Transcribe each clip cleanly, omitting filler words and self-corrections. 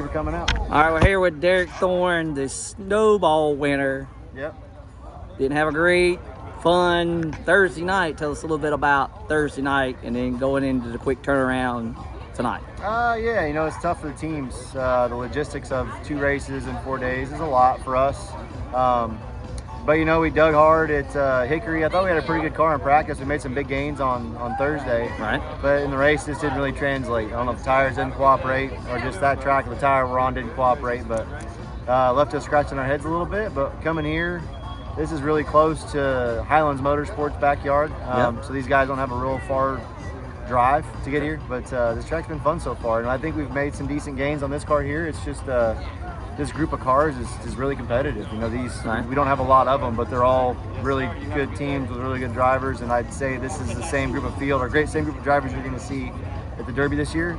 for coming out. All right, we're here with Derek Thorn, the snowball winner. Yep. Didn't have a great, fun Thursday night. Tell us a little bit about Thursday night and then going into the quick turnaround tonight. Yeah, you know, it's tough for the teams. The logistics of 2 races in 4 days is a lot for us. But, you know, we dug hard at Hickory. I thought we had a pretty good car in practice. We made some big gains on Thursday. Right. But in the race, this didn't really translate. I don't know if the tires didn't cooperate or just that track of the tire we're on didn't cooperate. But left us scratching our heads a little bit. But coming here, this is really close to Highlands Motorsports' backyard. Yep. So these guys don't have a real far drive to get here. But this track's been fun so far. And I think we've made some decent gains on this car here. It's just this group of cars is really competitive. You know, we don't have a lot of them, but they're all really good teams with really good drivers. And I'd say this is the same group of field or same group of drivers you're going to see at the Derby this year.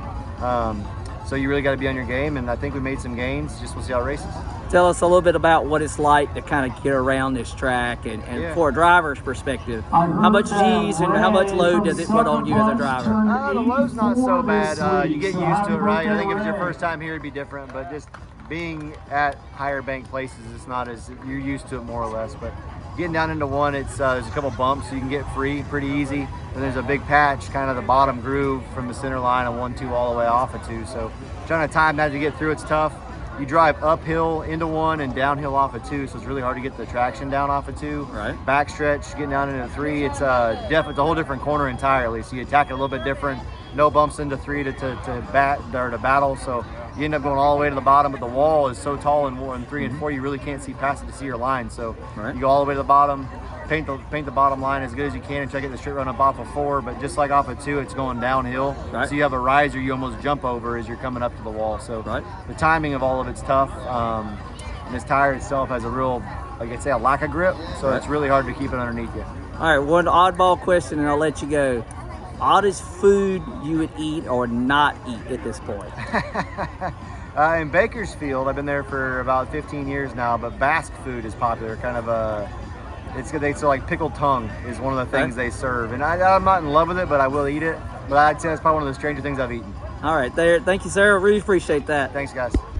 So you really got to be on your game, and I think we made some gains. Just we'll see how it races. Tell us a little bit about what it's like to kind of get around this track and for a driver's perspective. How much G's and how much load does it put on you as a driver? The load's not so bad. You get used to it, right? I think if it's your first time here, it'd be different, but just being at higher bank places, it's not as, you're used to it more or less. But getting down into one, it's there's a couple bumps, so you can get free pretty easy. And there's a big patch, kind of the bottom groove from the center line of 1-2 all the way off of 2. So trying to time that to get through, it's tough. You drive uphill into 1 and downhill off of 2, so it's really hard to get the traction down off of 2. Right. Backstretch, getting down into 3, it's a whole different corner entirely. So you attack it a little bit different. No bumps into 3 to battle. So you end up going all the way to the bottom, but the wall is so tall in 3 and 4, you really can't see past it to see your line. So you go all the way to the bottom, paint the bottom line as good as you can, and try to get the straight run up off of 4. But just like off of 2, it's going downhill. Right. So you have a riser you almost jump over as you're coming up to the wall. So the timing of all of it's tough. And this tire itself has a real, like I say, a lack of grip. So it's really hard to keep it underneath you. All right, one oddball question, and I'll let you go. Oddest food you would eat or not eat at this point? In Bakersfield, I've been there for about 15 years now, but Basque food is popular. Kind of so like pickled tongue is one of the things they serve. And I'm not in love with it, but I will eat it. But I'd say that's probably one of the stranger things I've eaten. All right, there. Thank you, sir. Really appreciate that. Thanks, guys.